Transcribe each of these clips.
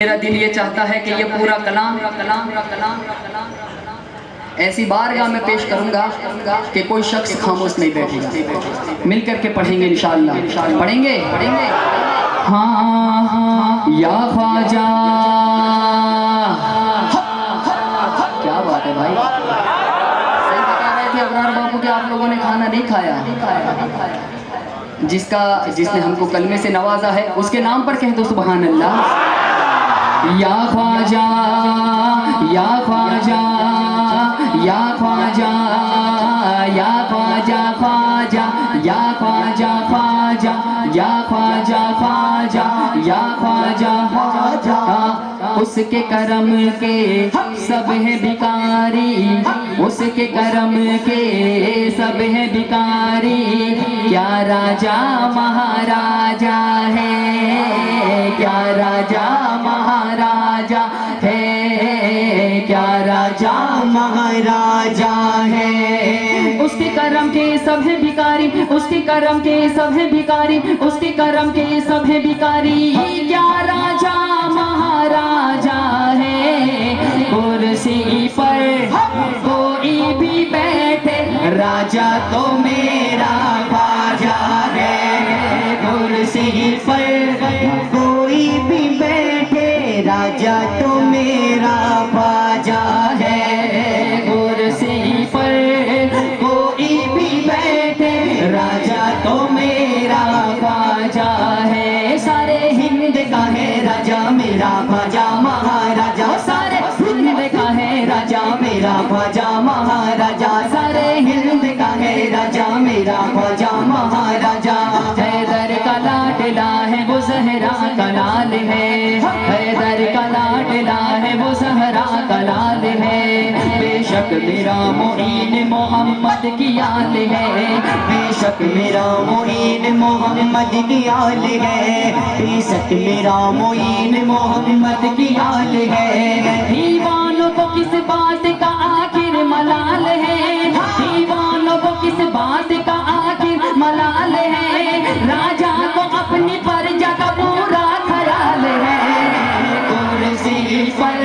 मेरा दिल ये चाहता है कि ये पूरा कलाम ऐसी बारगाह में पेश करूंगा कि कोई शख्स खामोश नहीं बैठेगा। मिल करके पढ़ेंगे इंशाअल्लाह। पढ़ेंगे हाँ या ख्वाजा। क्या बात है भाई, सही बता रहे थे अबरार बापू के आप लोगों ने खाना नहीं खाया। जिसने हमको कलमे से नवाजा है उसके नाम पर कह दो सुभान अल्लाह। या ख्वाजा या ख्वाजा या ख्वाजा या ख्वाजा ख्वाजा या ख्वाजा ख्वाजा या ख्वाजा ख्वाजा या ख्वाजा ख्वाजा। उसके करम के सब है भिखारी, उसके करम के सब है भिखारी। क्या राजा महाराजा है, क्या राजा महाराजा है, क्या राजा महाराजा है। उसके करम के सब है भिखारी, उसके करम के सब है भिखारी, उसके करम के सब है भिखारी। क्या राजा महाराजा है। कुर्सी पर कोई भी बैठे राजा तो मेरा ख्वाजा है। कुर्सी पर कोई भी बैठे राजा तो मेरा ख्वाजा है। कुर्सी पर कोई भी बैठे राजा तो मेरा ख्वाजा है। सारे हिंद का है राजा मेरा ख्वाजा महाराजा, सारे हिंद का है राजा मेरा ख्वाजा महाराजा, सारे हिंद का है राजा मेरा ख्वाजा महाराजा। हैदर का लाडला है वो ज़हरा का लाल है, हैदर का लाडला है वो ज़हरा का लाल है। बेशक मेरा मोइन मोहम्मद की आल है, बेशक मेरा मोइन मोहम्मद की आल है, बेशक मेरा मोइन मोहम्मद की आल है। दीवानों को किस बात का आखिर मलाल है, दीवानों को किस बात का आखिर मलाल है। राजा को अपनी प्रजा का पूरा ख्याल है। कुर्सी पर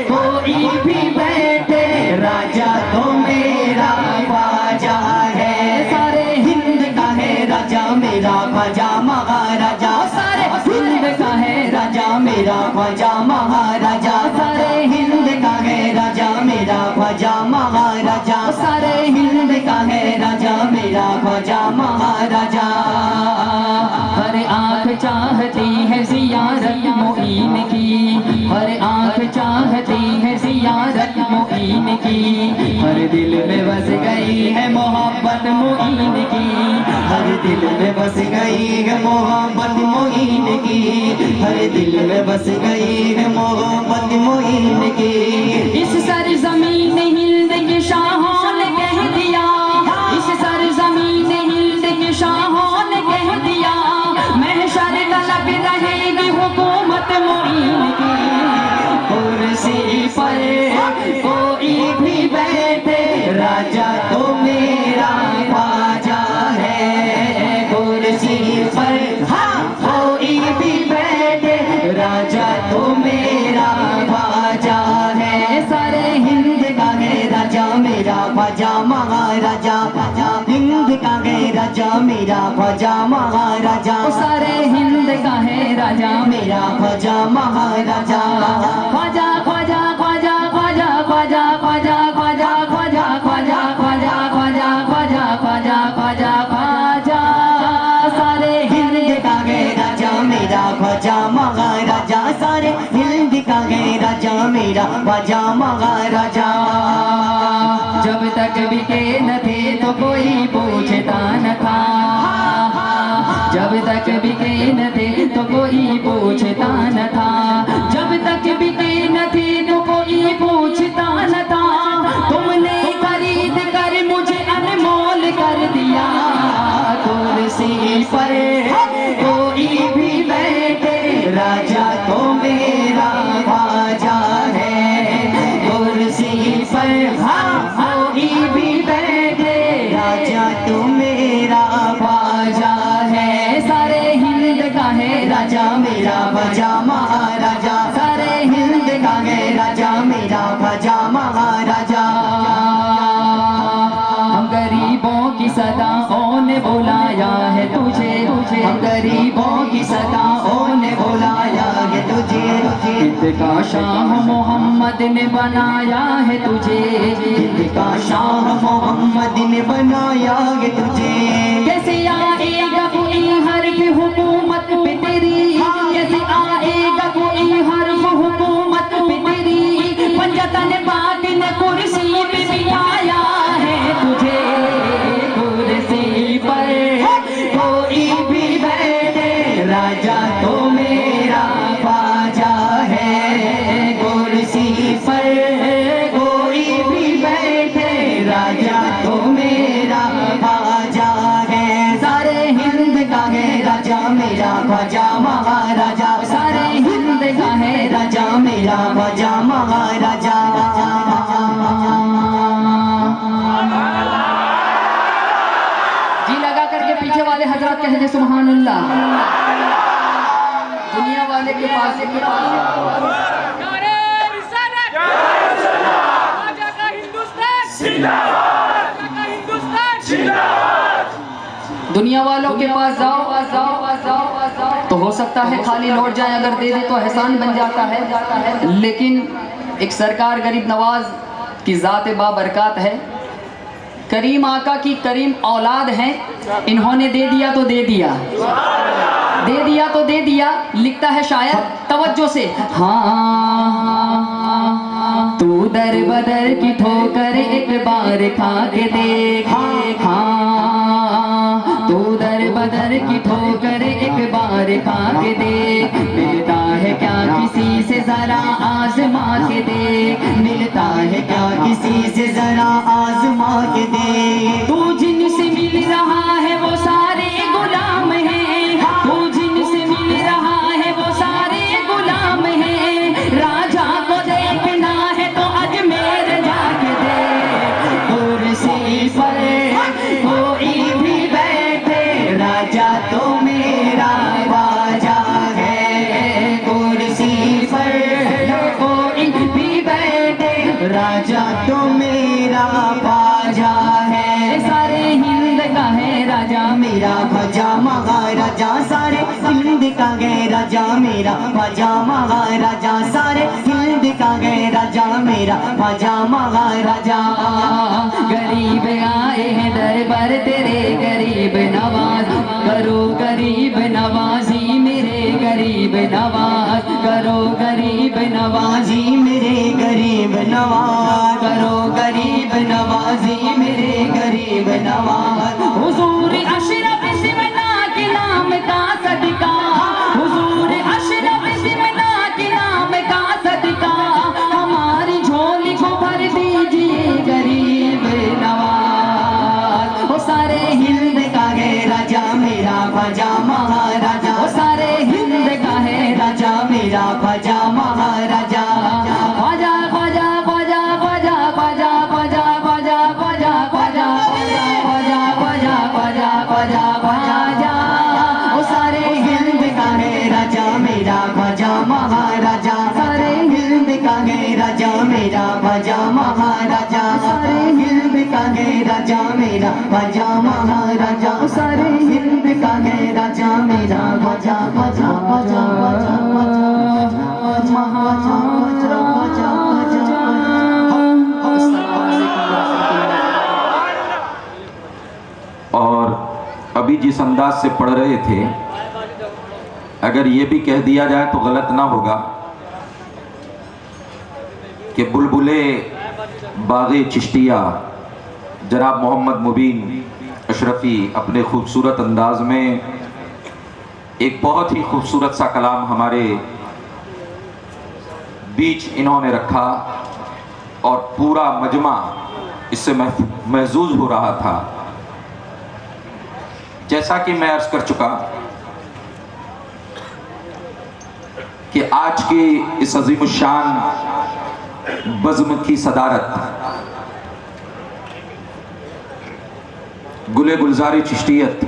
कोई भी बैठे राजा तो मेरा ख्वाजा है। सारे हिंद का है राजा मेरा ख्वाजा महाराजा, सारे हिंद का है राजा मेरा ख्वाजा महाराजा, सारे हिंद का है राजा मेरा ख्वाजा महाराजा, सारे हिंद का है राजा मेरा ख्वाजा महाराजा। हर आँख चाहती है ज़ियारत मोइन की, हर आँख चाहती है ज़ियारत मोइन की। हर दिल में बस गई है मोहब्बत मोइन की, हर दिल में बस गई है मोहब्बत मोइन की, हर दिल में बस गई है मोहब्बत मोइन की। इस सरज़मीन हिंद के शाहों ने कह दिया, इस सरज़मीन हिंद के शाहों ने कह दिया। महशर तलक रहेगी हुकूमत मोइन की। कुर्सी पर कोई भी बैठे राजा तो मेरा ख्वाजा है। कुर्सी पर हाँ कोई भी बैठे राजा तो मेरा ख्वाजा है। सारे हिंद का है राजा मेरा ख्वाजा महाराजा, हिंद का है राजा मेरा ख्वाजा महाराजा, सारे हिंद का है राजा मेरा ख्वाजा महाराजा। ख्वाजा ख्वाजा ख्वाजा ख्वाजा ख्वाजा ख्वाजा ख्वाजा ख्वाजा ख्वाजा ख्वाजा ख्वाजा ख्वाजा ख्वाजा ख्वाजा ख्वाजा। सारे हिंद का है राजा मेरा ख्वाजा महाराजा, सारे हिंद का है राजा मेरा ख्वाजा महाराजा। जब तक बिके न थे तो कोई पूछता न था, जब तक बिके न थे तो कोई पूछता न था, जब तक बिके न थे तो कोई पूछता न था। तुमने खरीद कर मुझे अनमोल कर दिया। कुर्सी पर कोई भी बैठे राजा तो मेरा ख्वाजा है। कुर्सी पर हाँ कोई भी बैठे राजा तो मेरा ख्वाजा है। सारे हिंद का है राजा मेरा ख्वाजा महाराजा। गरीबों की सदाओं ने बुलाया है तुझे, हिंद का शाह मोहम्मद ने बनाया है तुझे, हिंद का शाह मोहम्मद ने बनाया है तुझे। कैसे आएगा कोई हर्फ हुकूमत पे तेरी, कैसे आएगा कोई हर्फ हुकूमत पे तेरी, पंजतन पाक ने कुर्सी पे बिठाया है तुझे, कुर्सी पर कोई भी बैठे राजा तो मेरा ख्वाजा है, कुर्सी पर कोई भी बैठे राजा तो मेरा ख्वाजा है। सारे हिंद का है राजा मेरा ख्वाजा महाराजा, सारे हिंद का है राजा मेरा ख्वाजा महाराजा। जी लगा करके पीछे वाले हजरत कह दे सुभान अल्लाह। दुनिया वाले के पास दुनिया वालों के पास जाओ तो हो सकता है खाली लौट जाए, अगर दे दे तो एहसान बन जाता है, लेकिन एक सरकार गरीब नवाज की ज़ात बाबरकत है, करीम आका की करीम औलाद हैं, इन्होंने दे दिया तो दे दिया, दे दिया तो दे दिया। लिखता है शायर तवज्जो से, हाँ तू दर बदर की ठोकर एक बार खा के देख, हाँ तू दर बदर की ठोकर एक बार खा के देख, मिलता है क्या किसी से जरा आजमा के देख, मिलता है क्या किसी से जरा आजमा के देख। तू जिनसे मिल रहा है वो सारे गुलाम हैं, तू जिनसे मिल रहा है वो सारे गुलाम हैं, राजा को देखना है तो अजमेर जाके देख, कुर्सी पर कोई भी बैठे राजा तो मेरा ख्वाजा है, कुर्सी पर कोई भी बैठे राजा तो मेरा ख्वाजा है। सारे हिंद का है राजा मेरा ख्वाजा महाराजा, सारे हिंद का है राजा मेरा ख्वाजा महाराजा, सारे हिंद का है राजा मेरा ख्वाजा महाराजा। गरीब आए हैं दरबार तेरे गरीब नवाज, करो गरीब नवाजी मेरे गरीब नवाज, करो गरीब नवाजी मेरे गरीब नवाज, करो गरीब नवाजी मेरे गरीब नवाज। हुजूर अशरफ सिमना के नाम का सदका, हुजूर अशरफ सिमना के नाम का सदका, हमारी झोली को भर दीजिए गरीब नवाज। वो सारे हिंद का है राजा मेरा ख्वाजा महाराजा, वो सारे हिंद का है राजा मेरा ख्वाजा महाराजा। ख्वाजा ख्वाजा ख्वाजा ख्वाजा ख्वाजा ख्वाजा ख्वाजा ख्वाजा ख्वाजा ख्वाजा ख्वाजा ख्वाजा ख्वाजा ख्वाजा, वो सारे हिंद का है राजा मेरा ख्वाजा महाराजा, सारे हिंद का है राजा मेरा ख्वाजा महाराजा, सारे हिंद का है राजा मेरा ख्वाजा महाराजा, सारे हिंद का है राजा मेरा ख्वाजा ख्वाजा ख्वाजा ख्वाजा और अभी जिस अंदाज से पढ़ रहे थे, अगर ये भी कह दिया जाए तो गलत ना होगा कि बुलबुले बागे चिश्तिया जनाब मोहम्मद मुबीन अशरफी अपने खूबसूरत अंदाज में एक बहुत ही खूबसूरत सा कलाम हमारे बीच इन्होंने रखा और पूरा मजमा इससे महजूज हो रहा था। जैसा कि मैं अर्ज कर चुका कि आज के इस अजीमुशान बज़्म की सदारत गुले गुलजार चिश्तियत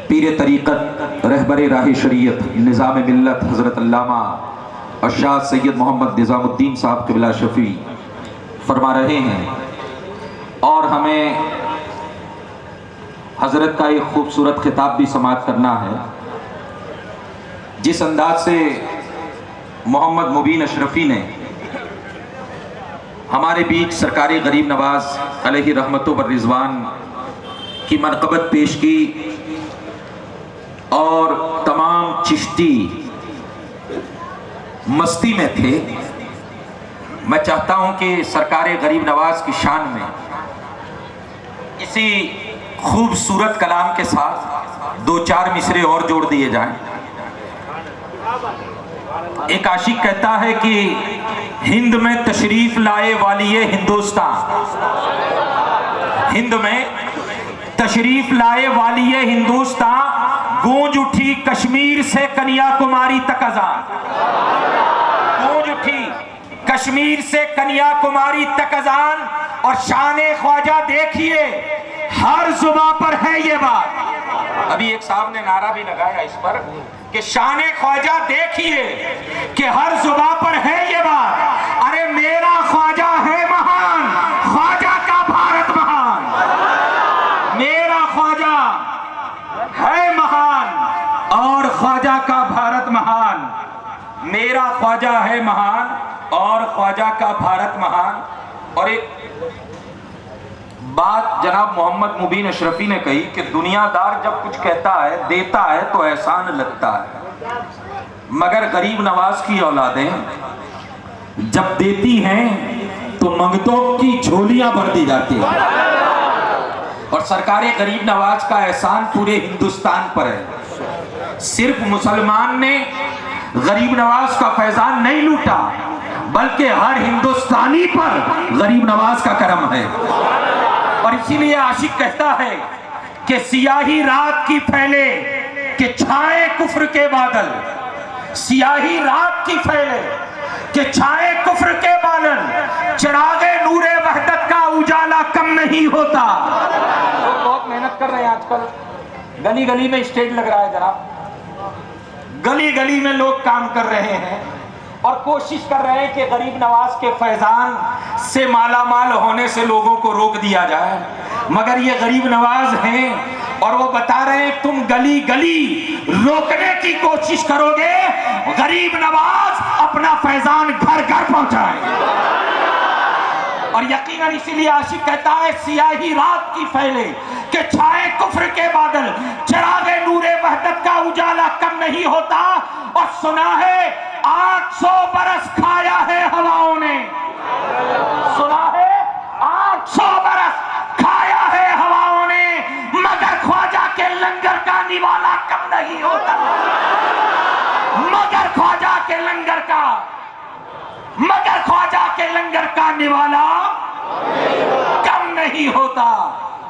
पीर तरीक़त रहबर राह शरीयत निज़ाम मिल्लत हज़रत अल्लामा अशाद सैयद मोहम्मद निज़ामुद्दीन साहब क़िबला शफ़ी फरमा रहे हैं और हमें हज़रत का एक खूबसूरत खिताब भी समाअत करना है। जिस अंदाज से मोहम्मद मुबीन अशरफ़ी ने हमारे बीच सरकारी गरीब नवाज अलैहि रहमतो व रिज़वान की मनक़बत पेश की और तमाम चिश्ती मस्ती में थे, मैं चाहता हूं कि सरकार गरीब नवाज की शान में इसी खूबसूरत कलाम के साथ दो चार मिसरे और जोड़ दिए जाएं। एक आशिक कहता है कि हिंद में तशरीफ लाए वाली ये हिंदुस्तान, हिंद में तशरीफ लाए वाली ये हिंदुस्तान, गूंज उठी कश्मीर से कन्याकुमारी तक अज़ान, गूंज उठी कश्मीर से कन्याकुमारी तक अज़ान। और शाने ख्वाजा देखिए हर जुबां पर है ये बात। अभी एक साहब ने नारा भी लगाया इस पर कि शाने ख्वाजा देखिए कि हर जुबां पर है ये बात। अरे मेरा ख्वाजा है महान, ख्वाजा का भारत महान, मेरा ख्वाजा है महान और ख्वाजा का भारत महान, मेरा ख्वाजा है महान और ख्वाजा का भारत महान। और एक बात जनाब मोहम्मद मुबीन अशरफी ने कही कि दुनियादार जब कुछ कहता है देता है तो एहसान लगता है, मगर गरीब नवाज की औलादें जब देती हैं तो मंगतों की झोलियां भर दी जाती हैं। और सरकार गरीब नवाज का एहसान पूरे हिंदुस्तान पर है। सिर्फ मुसलमान ने गरीब नवाज का फैजान नहीं लूटा, बल्कि हर हिंदुस्तानी पर गरीब नवाज का करम है। और इसीलिए आशिक कहता है कि सियाही रात की फैले कि छाए कुफ्र के बादल, सियाही रात की फैले कि छाए कुफ्र के बादल, चिरागे नूरे वहदत का उजाला कम नहीं होता। लोग बहुत मेहनत कर रहे हैं आजकल, गली गली में स्टेज लग रहा है जनाब, गली गली में लोग काम कर रहे हैं और कोशिश कर रहे हैं कि गरीब नवाज के फैजान से मालामाल होने से लोगों को रोक दिया जाए। मगर ये गरीब नवाज हैं और वो बता रहे हैं तुम गली गली रोकने की कोशिश करोगे, गरीब नवाज अपना फैजान घर घर पहुंचाएंगे। और यकीनन इसीलिए आशिक कहता है सियाही रात की फैले कि छाए कुफ्र के बादल, चिरागे नूरे वहदत का उजाला कम नहीं होता। और सुना है 800 बरस खाया है हवाओं ने, सुना है 800 बरस खाया है हवाओं ने, मगर ख्वाजा के लंगर का निवाला कम नहीं होता, मगर ख्वाजा के लंगर का, मगर ख्वाजा के लंगर का निवाला कम नहीं होता।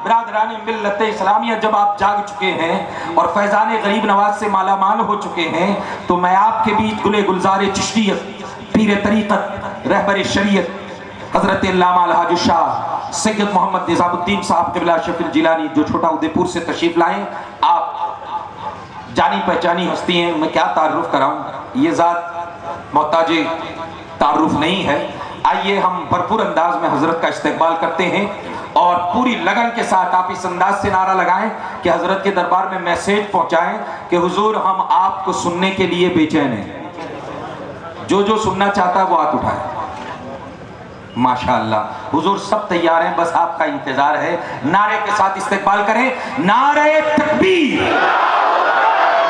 बिरादरान मिल्लत इस्लामिया, जब आप जाग चुके हैं और फैजान गरीब नवाज से मालामाल हो चुके हैं, तो मैं आपके बीच गुले गुलजार चिश्तियत, पीर तरीक़त, रहबर शरीयत हजरत अल्लामा अलहाज शाह सैयद मोहम्मद निजामुद्दीन साहब क़िबला शफीर जिलानी, जो छोटा उदयपुर से तशरीफ लाए, आप जानी पहचानी हस्ती हैं, मैं क्या तारुफ कराऊं, ये ज़ात मोहताज तारुफ नहीं है। आइए हम भरपूर अंदाज में हजरत का इस्तकबाल करते हैं और पूरी लगन के साथ आप इस अंदाज से नारा लगाएं कि हजरत के दरबार में मैसेज पहुंचाएं कि हुजूर हम आपको सुनने के लिए बेचैन हैं, जो जो सुनना चाहता है वो हाथ उठाए। माशाअल्लाह हुजूर सब तैयार हैं, बस आपका इंतजार है। नारे के साथ इस्तकबाल करें, नारे तकबीर,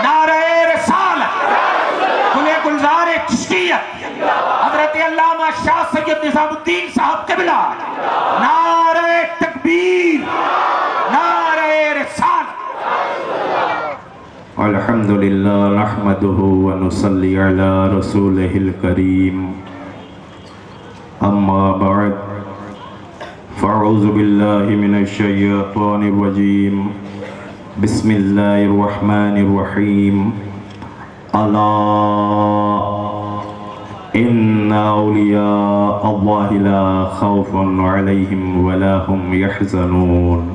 नारे रिसालत, गुले गुलजार चिश्तियत हजरत अल्लामा शाह सैयद निजामुद्दीन साहब क़िबला, नारे तकबीर, नारे रिसालत। अल्हम्दुलिल्लाह नहमदुहु व नुसल्ली अला रसूलिहिल करीम, अम्मा बअद, फ़अऊज़ु बिल्लाहि मिनश शैतानिर रजीम, बिस्मिल्लाहिर रहमानिर रहीम। अला इन्ना औलिया अल्लाहि ला खौफुन अलैहिम वला हुम यहज़नून,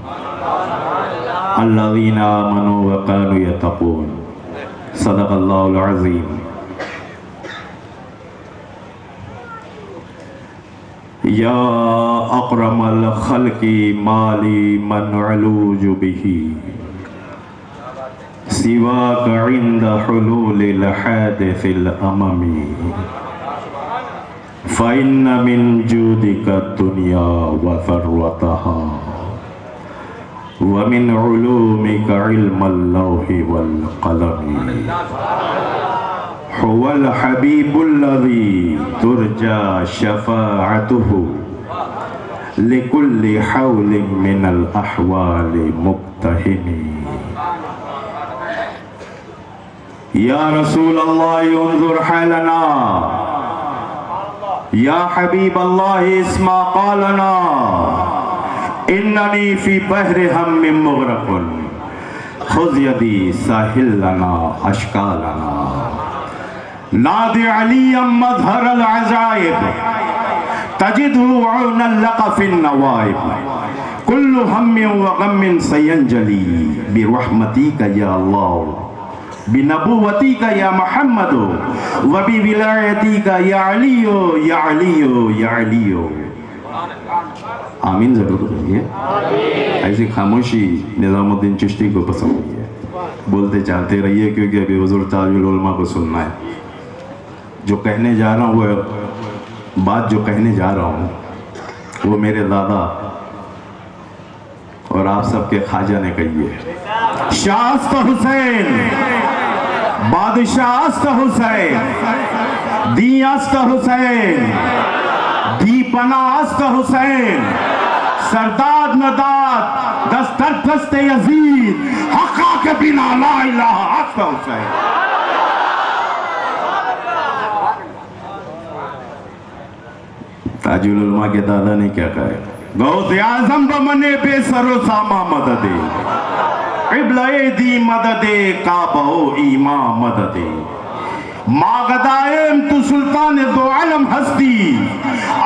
अल्लज़ीना आमनू व कानू यत्तक़ून। सदक़ल्लाहुल अज़ीम। या अकरमल खल्की माली मन अलूज बिही सिवा इंद हुलूलिल हादिसिल अममी फ़इन्न मिन जूदिका दुनिया व ज़र्वतहा व मिन उलूमिका इल्मल लौहि वल क़लमी हुवल हबीबुल्लज़ी तुरजा शफ़ाअतुहु लिकुल्लि हौलिन मिनल अहवालि मुक्तहिमी या रसूल अल्लाह उन्ज़ुर हालना या हबीब अल्लाह इस्मा क़ालना इन्ननी फ़ी बहरि हम्मिन मुग़रक़ुन खुज़ यदी साहिल लना अश्कालना नादि अलियम मज़हरल अज़ाइब तजिदहु औनन लक फ़िन नवाइब कुल्लु हम्मिन व गम्मिन सयंजली बिरहमतिका या अल्लाह बिनबुव्वतिका या मुहम्मद व बिविलायतिका या अलियो या अलियो या अलियो। आमीन जरूर करिए। ऐसी खामोशी निज़ामुद्दीन चिश्ती को पसंद है, बोलते चाहते रहिए क्योंकि अभी हुज़ूर ताजुल उलमा को सुनना है। जो कहने जा रहा हूँ वो बात जो कहने जा रहा हूँ वो मेरे दादा और आप सबके ख्वाजा ने कही है। शास्त हुसैन बादशाहस्त हुसैन दियास्त हुसैन दीपनास्त हुसैन सरदाद नदाद दस्तर दस्ते यजीद हक़ा के बिना ला इलाहा अस्त हुसैन। ताजुल उलमा के दादा ने क्या कहा? गौसे आज़म बमने बेसरो सामा मददे क़िबले दी मददे काबो ईमा मददे मागदाएम तु सुल्तान दो आलम हस्ती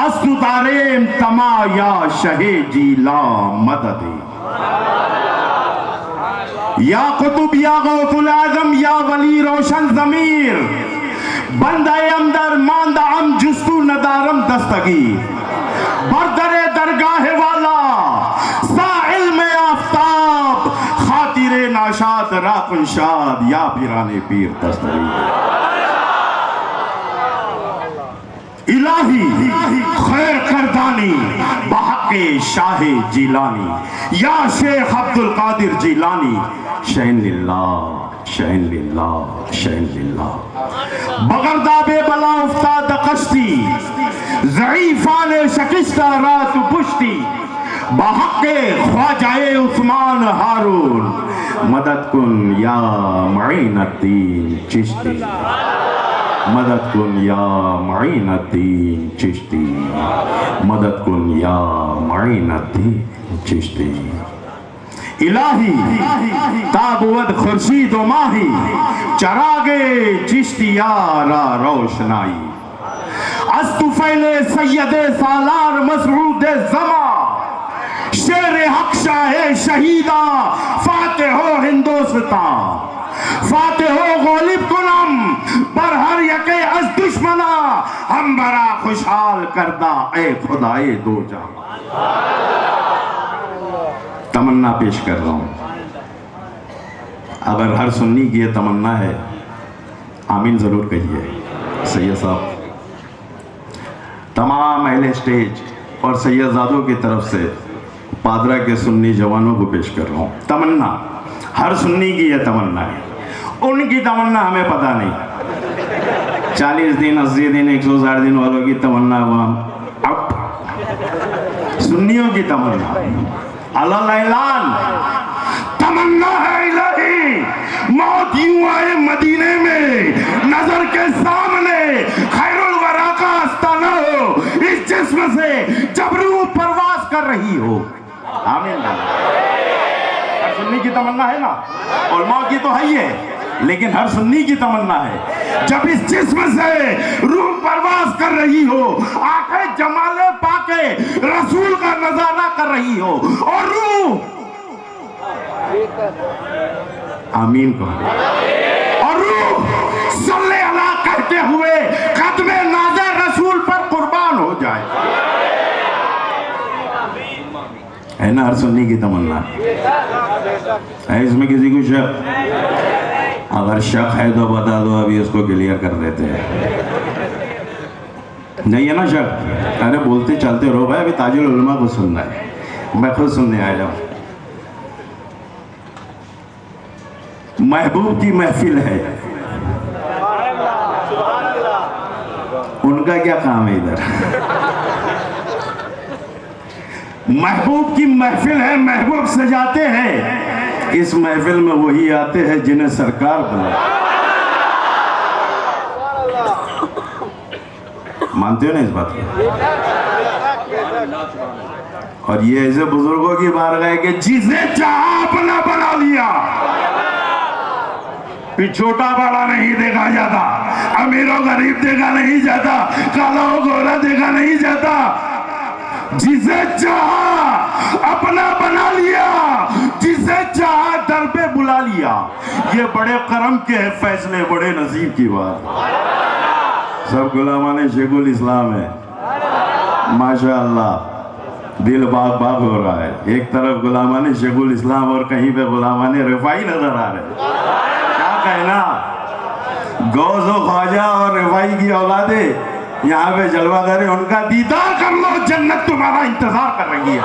अस्नु तारेम तमा या शहे जीला मददे या कुतुब या गौसुल आज़म या वली रोशन ज़मीर बंदाए अमदर मांदा अम जुस्तु नदारम दस्तगीर बरदरे दरगाह वाला साइल में आफ्ताब खातिरे नाशाद राकुन शाद या फिराने पीर दस्तगीर। इलाही खैर करदानी बहक़े शाहे जिलानी या शेख अब्दुल कादिर जिलानी शैन लिल्लाह शैन लिल्लाह शैन लिल्लाह। बगरदाबे बला उफ्ताद कश्ती ज़ईफ़ाने शकिस्ता रात पुश्ती बहक़े ख्वाजाए उस्मान हारून मदद कुन या मुईनुद्दीन चिश्ती मदद कुन या मुईनुद्दीन चिश्ती मदद कुन या मुईनुद्दीन चिश्ती। इलाही ताबुवद खुर्शीद व माही चरागे चिश्तियारा रोशनाई अस्तुफैले सैयदे सालार मसरूद जमा शेर हक शाहे शहीदा फाते हो हिंदुस्तान फाते हो गालिब कुलम पर हर यके अज दुश्मना हम बरा खुशहाल करदा ए खुदाए दो जहां। तमन्ना पेश कर रहा हूं, अगर हर सुन्नी की ये तमन्ना है आमीन जरूर कहिए। सैयद साहब तमाम अहले स्टेज और सैयदजादों की तरफ से पादरा के सुन्नी जवानों को पेश कर रहा हूँ। तमन्ना हर सुन्नी की यह तमन्ना है, उनकी तमन्ना हमें पता नहीं। 40 दिन 80 दिन 160 दिन वालों की तमन्ना अब सुन्नियों की तमन्ना अल्लाह ऐलान तमन्ना है इलाही मौत यूं आए मदीने में नजर के सामने खैरुल वरा का आस्ताना हो इस जिस्म से जब रूह परवास कर रही हो। आमीन। हर सुन्नी की तमन्ना है ना, उलमा की तो है ही है, लेकिन हर सुन्नी की तमन्ना है जब इस जिस्म से रूह परवास कर रही हो, आंखें जमाले पाके रसूल का नजारा कर रही हो और रूह आमीन कहो और रूह सल्ले अला कहते हुए कदमे नाज़े रसूल पर कुर्बान हो जाए। है ना हर सुन्नी की तमन्ना है इसमें किसी को शक? अगर शक है तो बता दो, अभी उसको क्लियर कर देते हैं। नहीं है ना शक? अरे बोलते चलते रहो भाई, अभी ताजुल उलमा को सुनना है, मैं खुद सुनने आया हूं। महबूब की महफिल है, उनका क्या काम है इधर? महबूब की महफिल है, महबूब सजाते हैं, इस महफिल में वही आते हैं जिन्हें सरकार बुलाए। मानते हो ना इस बात को? और ये ऐसे बुजुर्गों की बारगाह है कि जिसे चाहा अपना बना लिया, फिर छोटा बड़ा नहीं देखा जाता, अमीरों गरीब देखा नहीं जाता, काला गोरा देखा नहीं जाता, जिसे चाहा अपना बना लिया, जिसे चाहा दर पे बुला लिया। ये बड़े करम के है फैसले, बड़े नसीब की बात। सब गुलामाने शेखुल इस्लाम है, माशाअल्लाह, दिल बाग बाग हो रहा है। एक तरफ गुलामाने शेखुल इस्लाम और कहीं पे गुलामाने रिफाई नजर आ रहे। क्या कहना, गौस और ख्वाजा और रिफाई की औलादे यहाँ पे जलवा करे, उनका दीदार कर लो, जन्नत तुम्हारा इंतजार कर रही है।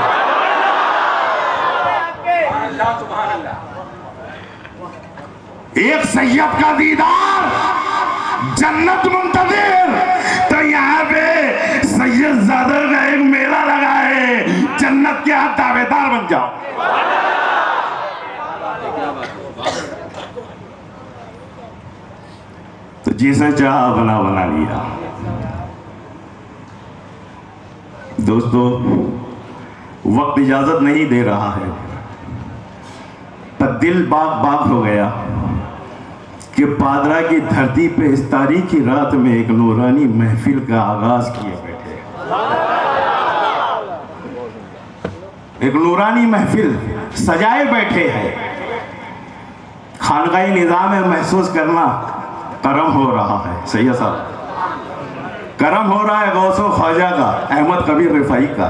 एक सैयद का दीदार, जन्नत मुंतज़िर। तो यहाँ पे सैयद ज़ादा का एक मेला लगा है, जन्नत के यहाँ दावेदार बन जाओ। तो जिसे चाहा अपना बना लिया। दोस्तों, वक्त इजाजत नहीं दे रहा है, पर दिल बाग बाग हो गया कि पादरा की धरती पे इस तारीखी रात में एक नूरानी महफिल का आगाज किए बैठे। एक नूरानी महफिल सजाए बैठे हैं। खानगाही निजाम में महसूस करना करम हो रहा है। सही है साहब, करम हो रहा है गौसो ख्वाजा का, अहमद कबीर रिफाई का,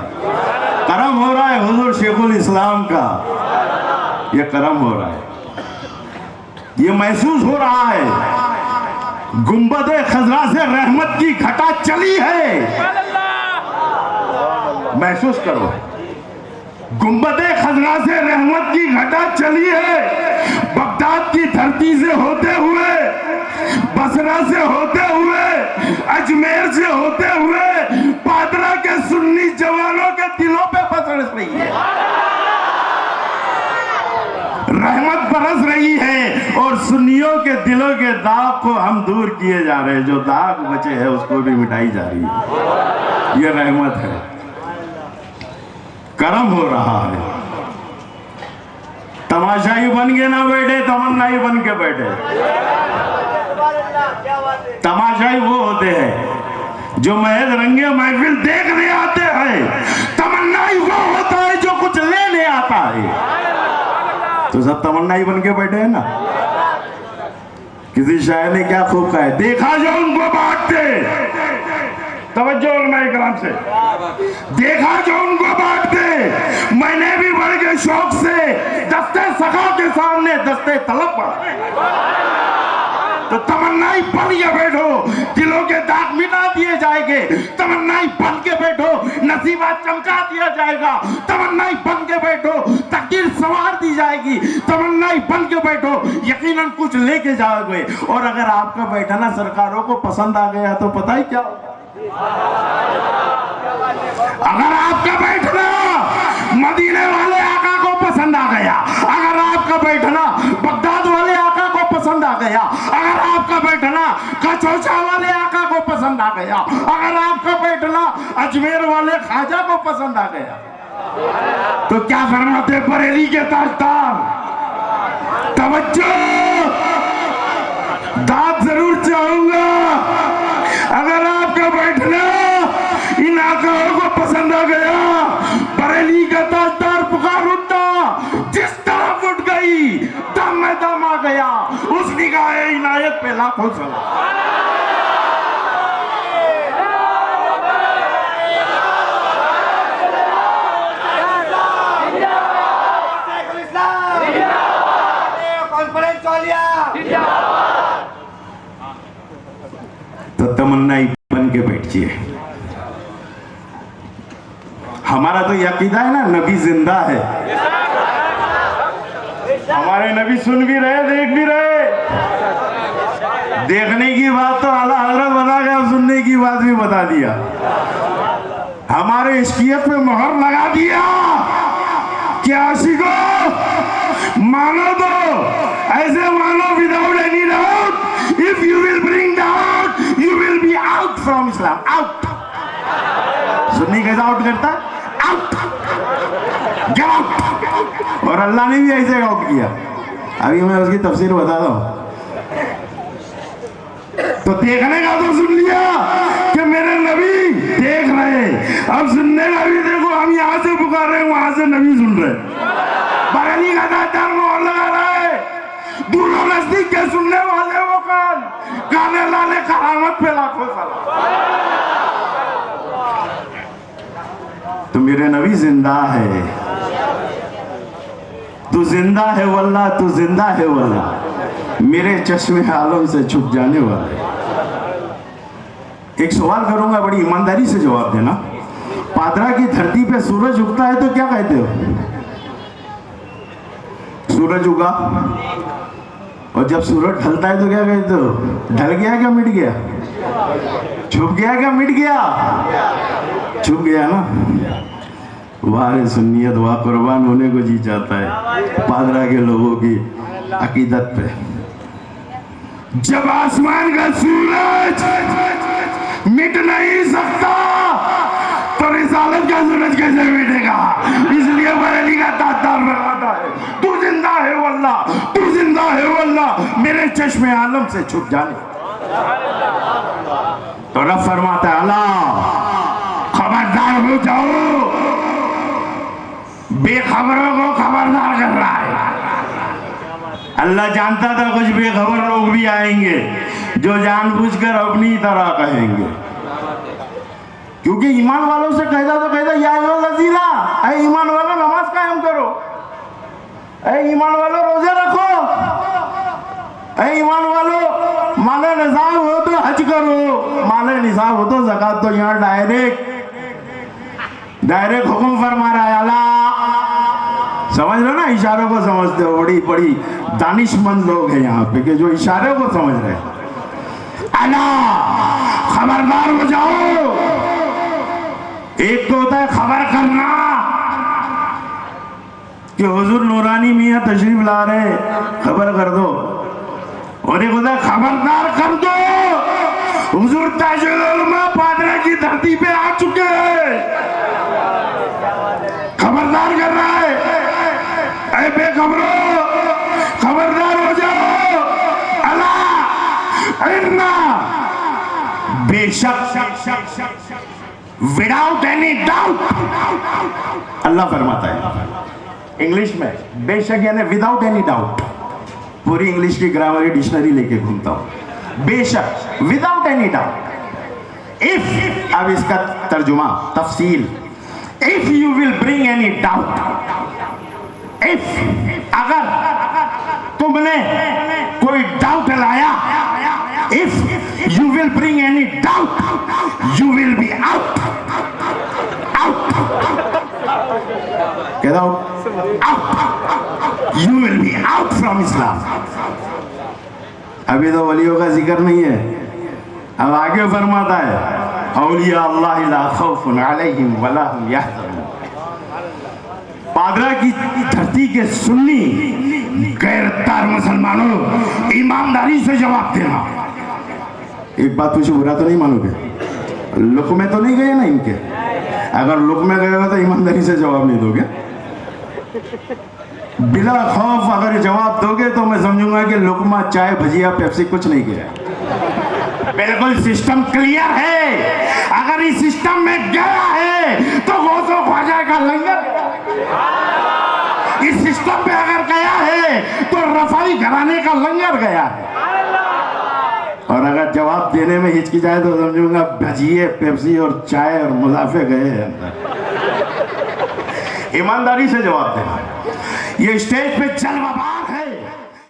करम हो रहा है हुजूर शेखुल इस्लाम का, यह करम हो रहा है। ये महसूस हो रहा है गुंबदे खजरा से रहमत की घटा चली है। महसूस करो, गुंबदे खजरा से रहमत की घटा चली है। बगदाद की धरती से होते हुए, बसरा से होते हुए, अजमेर से होते हुए पादरा के सुन्नी जवानों के दिलों पे बरस रही है, रहमत बरस रही है। और सुन्नियों के दिलों के दाग को हम दूर किए जा रहे हैं, जो दाग बचे हैं उसको भी मिटाई जा रही है। ये रहमत है, करम हो रहा है। तमाशाई बन के ना बैठे, तमन्नाई बन के बैठे। तमाशाई वो होते हैं जो महज रंगे महफिल देखने आते हैं, तमन्नाई वो होता है जो कुछ लेने आता है। तो सब तमन्नाई बन के बैठे हैं ना। किसी शायर ने क्या खूब कहा है, देखा जो उनको बांटते, तवज्जो उलमाए किराम से, देखा जो उनको बांटते, मैंने भी बढ़ के शौक से दस्ते सखा के सामने दस्ते तलब बढ़ा। तो तमन्नाई बन के बैठो, दिलों के दाग मिटा दिए जाएंगे। तमन्नाई बन के बैठो, नसीबा चमका दिया जाएगा। तमन्नाई बन के बैठो, तकदीर संवार दी जाएगी। तमन्नाई बन के बैठो, यकीनन कुछ लेके जाओगे। और अगर आपका बैठना सरकारों को पसंद आ गया तो पता ही क्या होगा। अगर आपका बैठना मदीने वाले आका को पसंद आ गया, अगर आपका बैठना बगदाद वाले आका को पसंद आ गया, अगर आपका बैठना कचौचा वाले आका को पसंद आ गया, अगर आपका बैठना अजमेर वाले ख्वाजा को पसंद आ गया, तो क्या फरमाते बरेली के ताजदार, तवज्जो, दाद जरूर चाहूंगा। अगर आपका बैठना इन आकाओं को पसंद आ गया, बरेली का ताजदार पुकार उठा, जिस तरफ उठ गई दम में दम आ गया, उस निगाह इनायत पे लाखों सलाम। तो तमन्ना ही बन के बैठिए। हमारा तो यकीदा है ना, नबी जिंदा है। हमारे नबी सुन भी रहे, देख भी रहे। देखने की बात तो आला हजरत बता गया, सुनने की बात भी बता दिया। हमारे इश्कियत पे मोहर लगा दिया। क्या आशिको मानो तो ऐसे मानो without any doubt. If you will bring doubt you will be out from Islam. Out. Sunni कैसा आउट करता है? आउट। Get out. और अल्लाह ने भी ऐसे आउट किया। अभी मैं उसकी तफसीर बताता हूं। तो देखने का तो सुन लिया कि मेरे नबी देख रहे, अब सुनने का भी देखो। हम यहाँ से पुकार रहे हैं, वहां से नबी सुन रहे। बगली का दातार मोहर लगा रहा है। दूरों नजदीक के सुनने वाले वो कान गाने लाने करामत पे लाखों साला। तो मेरे नबी जिंदा है। तू जिंदा है वल्लाह, तू जिंदा है वल्लाह, मेरे चश्मे आलम से छुप जाने वाले। एक सवाल करूंगा, बड़ी ईमानदारी से जवाब देना। पादरा की धरती पे सूरज उगता है तो क्या कहते हो? सूरज उगा। और जब सूरज ढलता है तो क्या कहते हो? ढल गया क्या मिट गया? छुप गया क्या मिट गया? छुप गया ना। वाह सुन्नियत, वाह कुर्बान होने को जी चाहता है पादरा के लोगों की अकीदत पे। जब आसमान का सूरज मिट नहीं सकता तो रिसालत का सूरज कैसे मिटेगा? इसलिए बरेली का तातार लगाता है, तू जिंदा है वल्लाह, तू जिंदा है वल्लाह, मेरे चश्मे आलम से छुप जाने। तो रब फरमाता है, अल्लाह खबरदार हो जाओ, बेखबरों को खबरदार कर रहा है। अल्लाह जानता था कुछ बेखबर लोग भी आएंगे जो जानबूझकर अपनी तरह कहेंगे। क्योंकि ईमान वालों से कहता तो कहता या लजीला, ऐ ईमान वालों नमाज कायम करो, ऐ ईमान वालों रोजे रखो, ऐ ईमान वालों माले निसाब हो तो हज करो, माले निसाब हो तो ज़कात। तो यहाँ डायरेक्ट हुक्म फरमा रहा है। अल्लाह समझ लो ना, इशारों को समझते हो। बड़ी बड़ी दानिशमंद लोग हैं यहाँ पे कि जो इशारों को समझ रहे हैं। अल्लाह खबरदार हो जाओ। एक तो होता है खबर करना कि हुजूर नूरानी मियाँ तशरीफ ला रहे, खबर कर दो। और एक होता है खबरदार कर दो, हुजूर ताजुल उलमा पादरा की धरती पे आ चुके हैं, खबरदार कर रहा है। ऐ बेखबरों खबरदार हो जाओ। अल्लाह इन्ना बेशक विदाउट एनी डाउट, अल्लाह फरमाता है इंग्लिश में बेशक यानी विदाउट एनी डाउट। पूरी इंग्लिश की ग्रामर की डिक्शनरी लेके घूमता हूं। बेशक विदाउट एनी डाउट। इफ, अब इसका तर्जुमा तफसील, if you will bring any doubt, if अगर तुमने कोई डाउट लाया, if you will bring any doubt you will be out. Out get out, out, you will be out from Islam। अभी तो वलियों का जिक्र नहीं है, अब आगे फरमाता है औलिया अल्लाह ला खौफुन अलैहिम वला हुम यहज़नून। पादरा की धरती के सुन्नी गैरदार मुसलमानों, ईमानदारी से जवाब देना। एक बात पूछो, बुरा तो नहीं मानोगे? लुक में तो नहीं गए ना इनके? अगर लुक में गए हो तो ईमानदारी से जवाब नहीं दोगे? बिला खौफ अगर जवाब दोगे तो मैं समझूंगा कि लुकमा चाय भजिया पेप्सी कुछ नहीं किया। बिल्कुल सिस्टम क्लियर है। अगर इस सिस्टम में गया है तो गौसो ख्वाजा का लंगर, इस सिस्टम पे अगर गया है तो रफाई घराने का लंगर गया है। और अगर जवाब देने में हिचकिचाए तो समझूंगा भजिए पेप्सी और चाय और मुनाफे गए हैं अंदर। ईमानदारी से जवाब देना। ये स्टेज पे जलवाबार है।